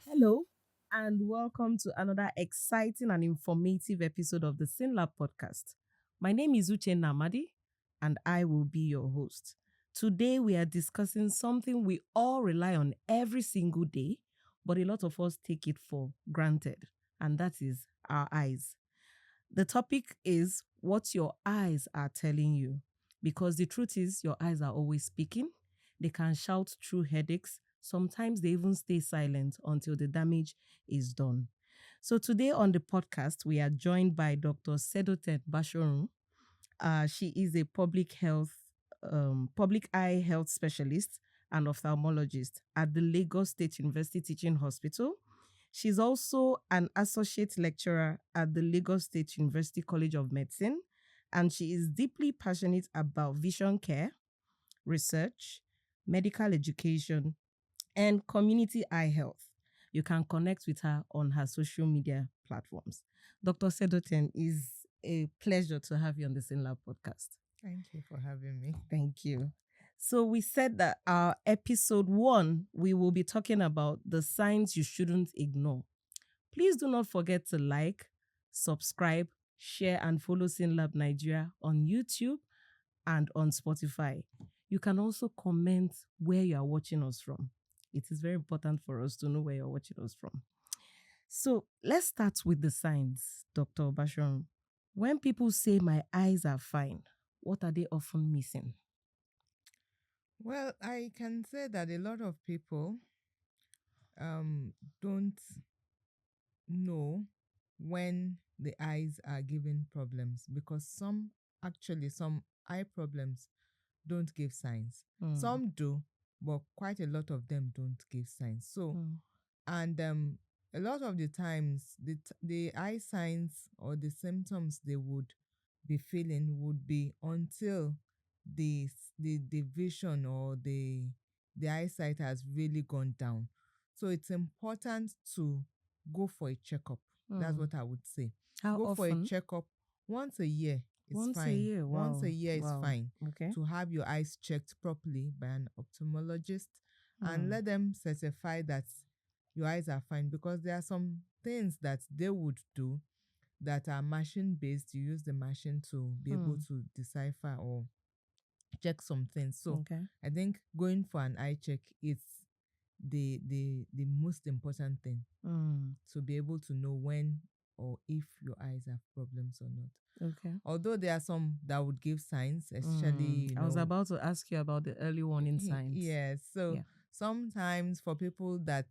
Hello, and welcome to another exciting and informative episode of the SYNLAB Podcast. My name is Uche Namadi, and I will be your host. Today, we are discussing something we all rely on every single day, but a lot of us take it for granted, and that is our eyes. The topic is what your eyes are telling you. Because the truth is, your eyes are always speaking. They can shout through headaches. Sometimes they even stay silent until the damage is done. So today on the podcast, we are joined by Dr. Sedoten Bashorun. She is a public eye health specialist and ophthalmologist at the Lagos State University Teaching Hospital. She's also an associate lecturer at the Lagos State University College of Medicine, and she is deeply passionate about vision care, research, medical education, and community eye health. You can connect with her on her social media platforms. Dr. Sedoten, is a pleasure to have you on the SYNLAB podcast. Thank you for having me. Thank you. So we said that our episode 1, we will be talking about the signs you shouldn't ignore. Please do not forget to like, subscribe, share, and follow SYNLAB Nigeria on YouTube and on Spotify. You can also comment where you are watching us from. It is very important for us to know where you're watching us from. So let's start with the signs, Dr. Bashorun. When people say my eyes are fine, what are they often missing? Well, I can say that a lot of people don't know when the eyes are giving problems because some eye problems don't give signs. Some do, but quite a lot of them don't give signs. So, and a lot of the times, the eye signs or the symptoms they would be feeling would be until the vision or the eyesight has really gone down. So it's important to go for a checkup. That's what I would say. How Go for a often? checkup once a year. Is Once a fine. year, Once wow. a year is Wow. fine. Okay. To have your eyes checked properly by an ophthalmologist and let them certify that your eyes are fine, because there are some things that they would do that are machine based. You use the machine to be able to decipher or check some things. So Okay. I think going for an eye check is the most important thing to be able to know when or if your eyes have problems or not. Okay. Although there are some that would give signs, especially I was about to ask you about the early warning signs. yes. So Yeah. sometimes for people that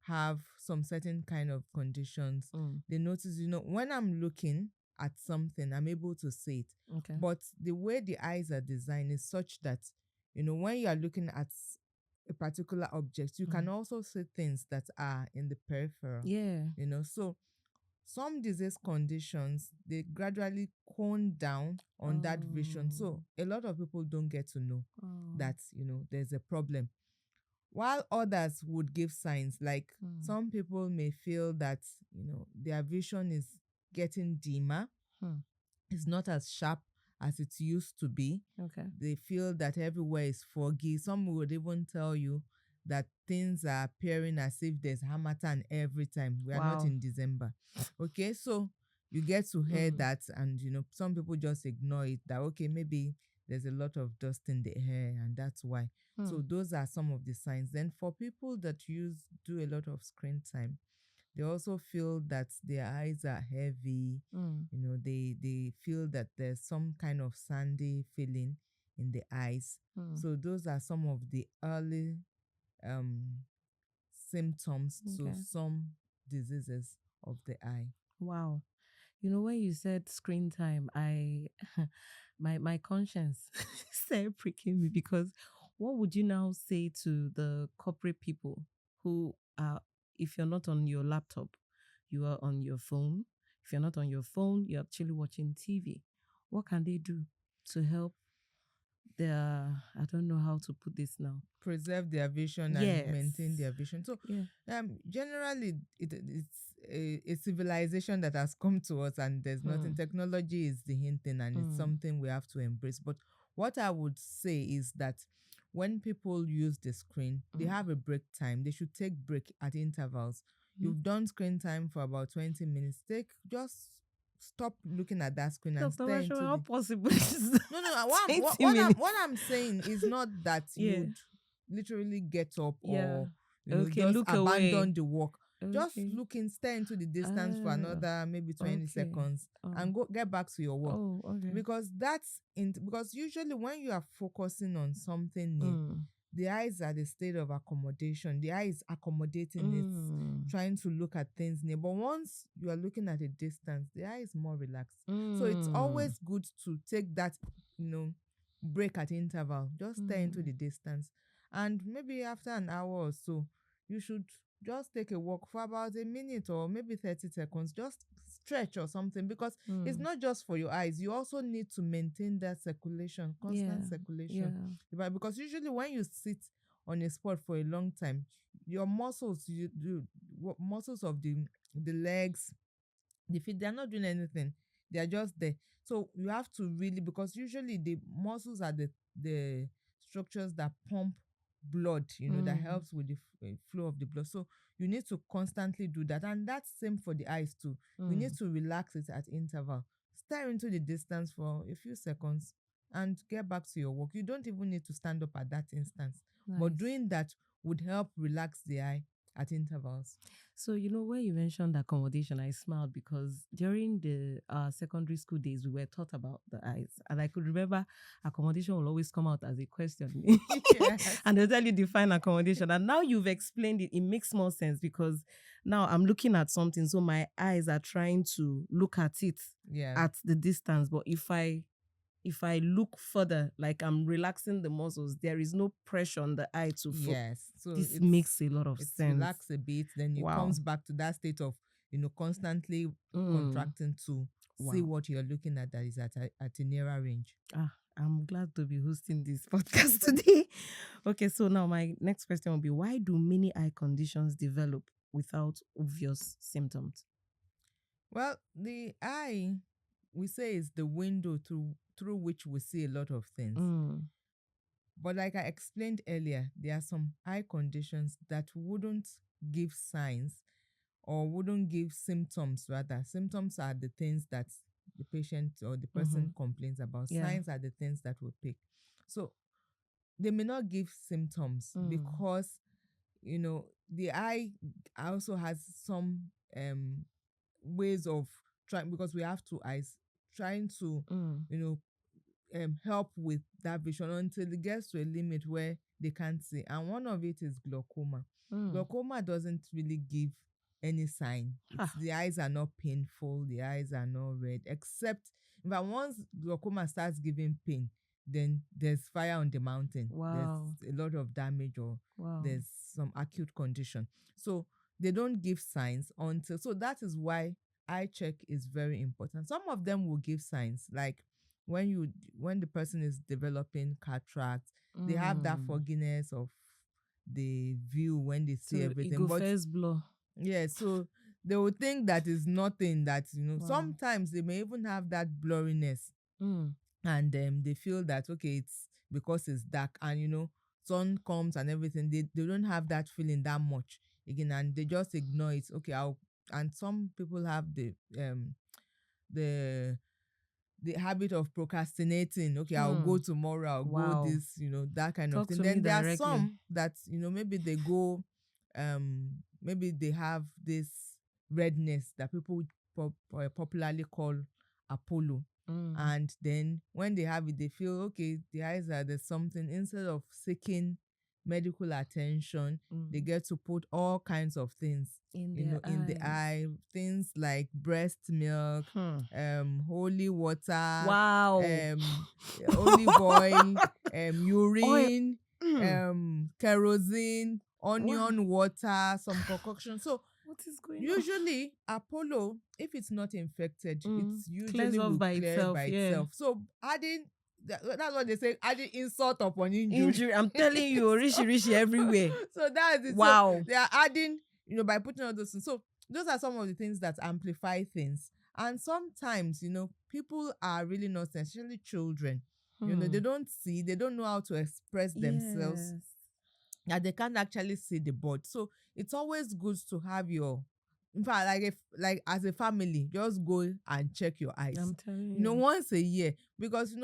have some certain kind of conditions, they notice, when I'm looking at something, I'm able to see it. Okay. But the way the eyes are designed is such that, when you are looking at a particular object, you can also see things that are in the peripheral. Yeah. So some disease conditions, they gradually cone down on that vision. So a lot of people don't get to know that, there's a problem. While others would give signs, like some people may feel that, their vision is getting dimmer. It's not as sharp as it used to be. Okay. They feel that everywhere is foggy. Some would even tell you that things are appearing as if there's Hamatan every time. We are not Wow. in December. Okay, so you get to hear that, and some people just ignore it, that okay, maybe there's a lot of dust in the air and that's why. So those are some of the signs. Then for people that do a lot of screen time, they also feel that their eyes are heavy. They feel that there's some kind of sandy feeling in the eyes. So those are some of the early symptoms to some diseases of the eye. Wow. When you said screen time, I my conscience started pricking me, because what would you now say to the corporate people who are, if you're not on your laptop, you are on your phone. If you're not on your phone, you're actually watching TV. What can they do to help their, I don't know how to put this now. Preserve their vision Yes. and maintain their vision. So generally it's a civilization that has come to us, and there's nothing. Technology is the hint thing, and it's something we have to embrace. But what I would say is that when people use the screen, they have a break time. They should take break at intervals. You've done screen time for about 20 minutes. Just stop looking at that screen and Dr. stare Bashorun, into how the... possible? No. 20 minutes. What I'm saying is not that Yeah. you'd literally get up Yeah. or Okay, just look abandon away. the work. Just Okay. stare into the distance for another maybe 20 seconds and get back to your work. Oh, okay. Because because usually when you are focusing on something new, the eyes are the state of accommodation. The eye is accommodating it, trying to look at things near. But once you are looking at a distance, the eye is more relaxed. So it's always good to take that, break at interval. Just stare into the distance. And maybe after an hour or so, you should just take a walk for about a minute or maybe 30 seconds. Just stretch or something, because it's not just for your eyes. You also need to maintain that circulation, constant circulation. But because usually when you sit on a spot for a long time, your muscles, muscles of the legs, the feet, they're not doing anything. They are just there. So you have to really, because usually the muscles are the structures that pump blood, that helps with the flow of the blood. So you need to constantly do that. And that's same for the eyes too. You need to relax it at interval. Stare into the distance for a few seconds and get back to your work. You don't even need to stand up at that instance. Nice. But doing that would help relax the eye at intervals. So, when you mentioned accommodation, I smiled because during the secondary school days, we were taught about the eyes. And I could remember accommodation will always come out as a question. Yes. And they'll tell you define accommodation. And now you've explained it, it makes more sense because now I'm looking at something. So my eyes are trying to look at it at the distance. But if I look further, like I'm relaxing the muscles, there is no pressure on the eye to focus. Yes. So this makes a lot of sense. Relax a bit, then it comes back to that state of, constantly contracting to see what you're looking at that is at a nearer range. I'm glad to be hosting this podcast today. Okay, so now my next question will be, why do many eye conditions develop without obvious symptoms? Well, the eye, we say, is the window through which we see a lot of things. But like I explained earlier, there are some eye conditions that wouldn't give signs or wouldn't give symptoms, rather. Symptoms are the things that the patient or the person complains about. Signs are the things that will pick. So they may not give symptoms because, the eye also has some ways of trying, because we have two eyes, trying to, help with that vision until it gets to a limit where they can't see. And one of it is glaucoma. Glaucoma doesn't really give any sign. The eyes are not painful, the eyes are not red, except once glaucoma starts giving pain, then there's fire on the mountain. There's a lot of damage, or there's some acute condition. So they don't give signs until, so that is why eye check is very important. Some of them will give signs, like when the person is developing cataract, they have that fogginess of the view when they see everything. It go first blur. Yeah, so they will think that is nothing, that sometimes they may even have that blurriness. And they feel that, okay, it's because it's dark, and sun comes and everything. They don't have that feeling that much again, and they just ignore it. Okay, and some people have the habit of procrastinating. Okay, I'll go tomorrow, I'll go this, that kind of thing. Then there are some that, maybe they go, maybe they have this redness that people popularly call Apollo. And then when they have it, they feel, okay, the eyes there's something. Instead of seeking medical attention, they get to put all kinds of things in the eye, things like breast milk, holy water, olive oil, urine, kerosene, onion water, some concoction. So what is going usually Apollo, if it's not infected, it's usually clears off by itself. So adding, that's what they say, adding insult upon injury. I'm telling you, rishi everywhere. So that's it. Wow. So they are adding, by putting all those things. So those are some of the things that amplify things. And sometimes, people are really not, especially children, They don't see, they don't know how to express themselves, Yes. that they can't actually see the board. So it's always good to have your, in fact, like if like as a family, just go and check your eyes. I'm telling you. Once a year, because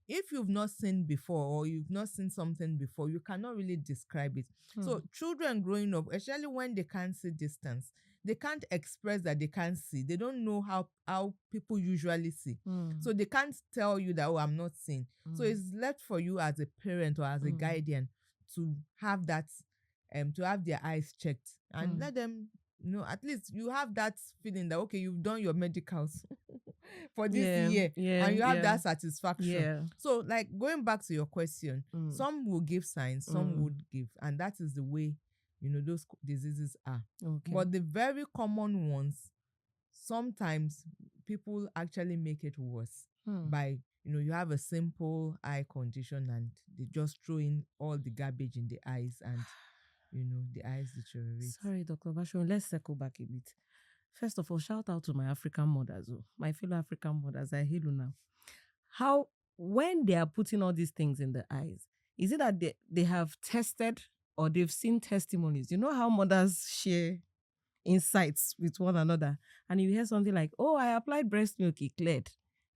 if you've not seen before or you've not seen something before, you cannot really describe it. So children growing up, especially when they can't see distance, they can't express that they can't see. They don't know how people usually see. So they can't tell you that, oh, I'm not seeing. So it's left for you as a parent or as a guardian to have that, to have their eyes checked and let them, at least you have that feeling that, okay, you've done your medicals for this year and you have that satisfaction. Yeah. So like going back to your question, some will give signs, some would give, and that is the way, those diseases are. Okay. But the very common ones, sometimes people actually make it worse by, you have a simple eye condition and they just throw in all the garbage in the eyes and, the eyes deteriorate. Sorry, Dr. Bashorun, let's circle back a bit. First of all, shout out to my African mothers, my fellow African mothers. I hear you now. How, when they are putting all these things in the eyes, is it that they have tested or they've seen testimonies? You know how mothers share insights with one another, and you hear something like, oh, I applied breast milk, it cleared.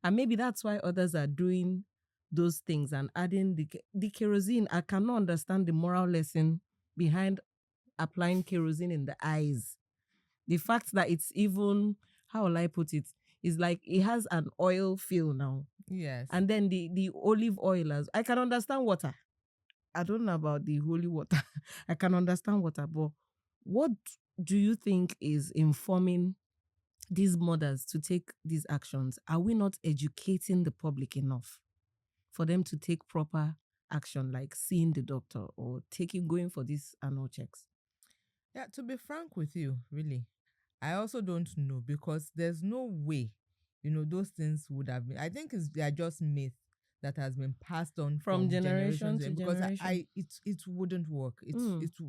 And maybe that's why others are doing those things and adding the kerosene. I cannot understand the moral lesson behind applying kerosene in the eyes. The fact that it's even, how will I put it, is like it has an oil feel now. Yes. And then the olive oil, I can understand water. I don't know about the holy water. I can understand water, but what do you think is informing these mothers to take these actions? Are we not educating the public enough for them to take proper action, like seeing the doctor or going for these annual checks? Yeah, to be frank with you, really, I also don't know, because there's no way, those things would have been. I think they are just myth that has been passed on from generation to because generation. it wouldn't work. It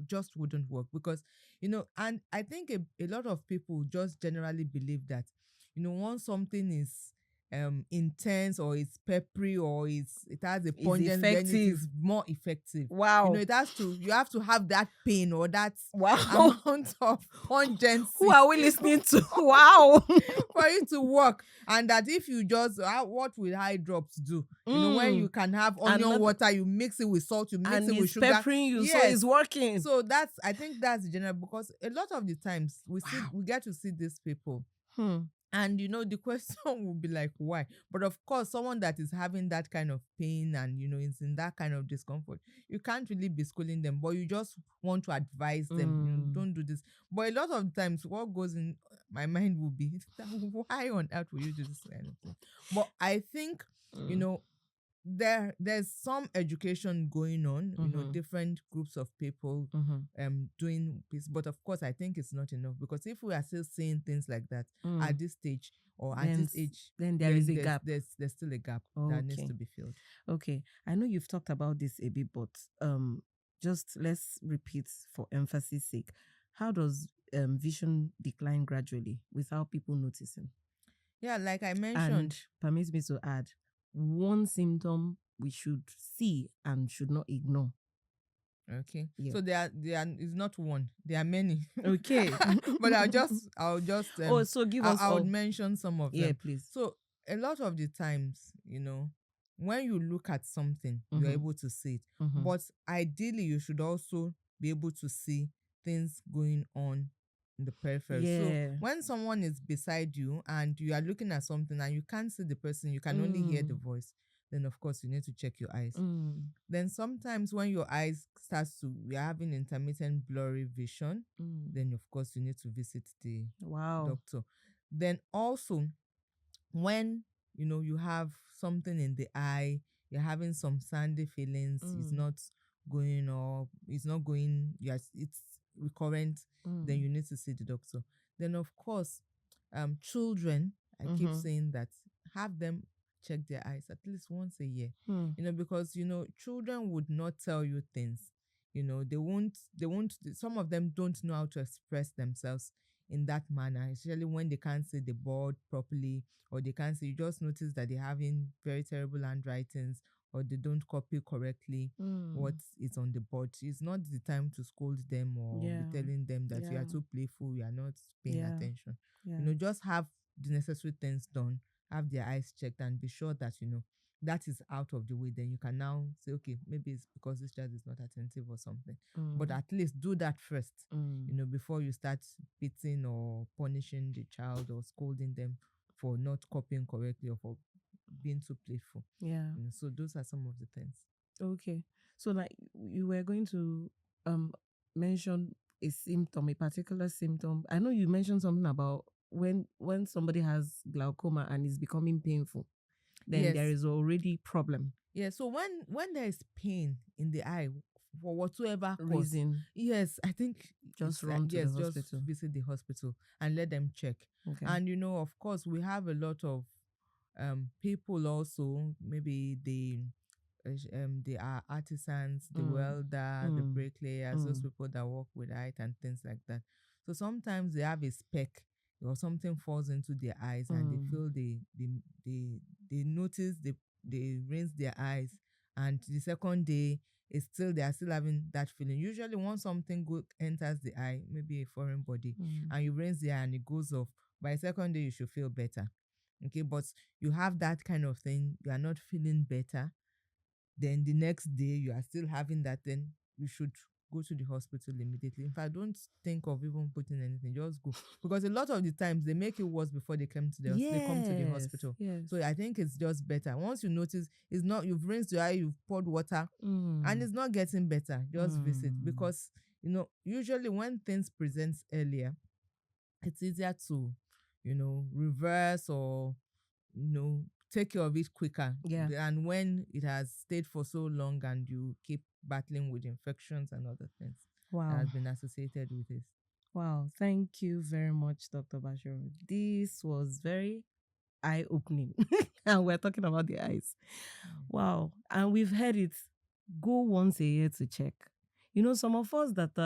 just wouldn't work, because and I think a lot of people just generally believe that once something is intense or it's peppery or it has a pungent, then it is more effective. Wow. You have to have that pain or that wow amount of pungency. Who are we listening to? Wow. For it to work. And that if you just, what will eye drops do? When you can have onion water, you mix it with salt, you mix it with sugar. And it's peppering you, so it's working. So I think that's the general, because a lot of the times we get to see these people. And the question will be like, why? But of course, someone that is having that kind of pain and is in that kind of discomfort, you can't really be schooling them, but you just want to advise them, don't do this. But a lot of times, what goes in my mind will be, why on earth will you do this kind of thing? But I think there's some education going on, different groups of people doing this, but of course I think it's not enough, because if we are still saying things like that at this stage or at this age, then there's a gap. There's still a gap that needs to be filled. Okay, I know you've talked about this a bit, but just let's repeat for emphasis sake. How does vision decline gradually without people noticing? Yeah, like I mentioned, and permit me to add, one symptom we should see and should not ignore. Okay. Yeah. So there is not one. There are many. Okay. But I'll just so give us I would mention some of them. Yeah, please. So a lot of the times, when you look at something, you're able to see it. But ideally you should also be able to see things going on in the periphery. Yeah. So when someone is beside you and you are looking at something and you can't see the person, you can only hear the voice, then of course you need to check your eyes. Then sometimes when your eyes you're having intermittent blurry vision, then of course you need to visit the doctor. Then also when you have something in the eye, you're having some sandy feelings, it's not going up, it's recurrent, then you need to see the doctor. Then of course children, I keep saying that, have them check their eyes at least once a year. Because children would not tell you things. They won't some of them don't know how to express themselves in that manner, especially when they can't see the board properly, or they can't see, you just notice that they're having very terrible handwritings, or they don't copy correctly what is on the board, it's not the time to scold them or be Yeah. telling them that you Yeah. are too playful, you are not paying Yeah. attention. Yeah. Just have the necessary things done, have their eyes checked, and be sure that that is out of the way. Then you can now say, okay, maybe it's because this child is not attentive or something. But at least do that first, before you start beating or punishing the child or scolding them for not copying correctly or for being too playful. Yeah. So those are some of the things. Okay. So like you were going to mention a symptom, a particular symptom. I know you mentioned something about when somebody has glaucoma and it's becoming painful, then Yes. there is already problem. Yeah. So when there is pain in the eye for whatsoever Reason. yes, I think Just run to the hospital. Just visit the hospital and let them check. Okay. And of course, we have a lot of people also. Maybe they are artisans, the welder, the bricklayers, those people that work with height and things like that. So sometimes they have a speck or something falls into their eyes and they feel they notice they rinse their eyes, and the second day they are still having that feeling. Usually once something good enters the eye, maybe a foreign body, and you rinse the eye and it goes off, by the second day you should feel better. Okay, but you have that kind of thing, you are not feeling better, then the next day you are still having that, then you should go to the hospital immediately. In fact, don't think of even putting anything, just go. Because a lot of the times they make it worse before they come to the hospital. Yes. So I think it's just better. Once you notice you've rinsed your eye, you've poured water, and it's not getting better, just visit. Because usually when things present earlier, it's easier to reverse or take care of it quicker. Yeah. And when it has stayed for so long and you keep battling with infections and other things that has been associated with it. Wow. Thank you very much, Dr. Bashorun. This was very eye-opening. And we're talking about the eyes. Wow. And we've heard it. Go once a year to check. Some of us that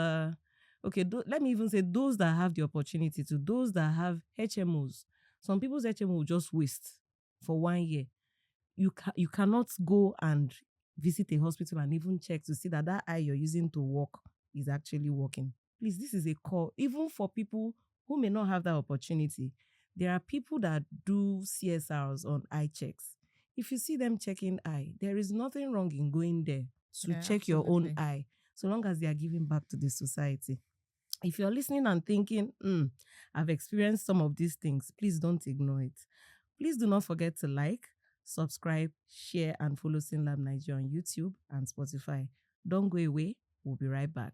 let me even say those that have the opportunity to, those that have HMOs. Some people's HMO will just waste for 1 year. You cannot go and visit a hospital and even check to see that eye you're using to work is actually working. Please, this is a call. Even for people who may not have that opportunity, there are people that do CSRs on eye checks. If you see them checking eye, there is nothing wrong in going there to check your own eye, so long as they are giving back to the society. If you're listening and thinking, I've experienced some of these things, please don't ignore it. Please do not forget to like, subscribe, share, and follow SYNLAB Nigeria on YouTube and Spotify. Don't go away. We'll be right back.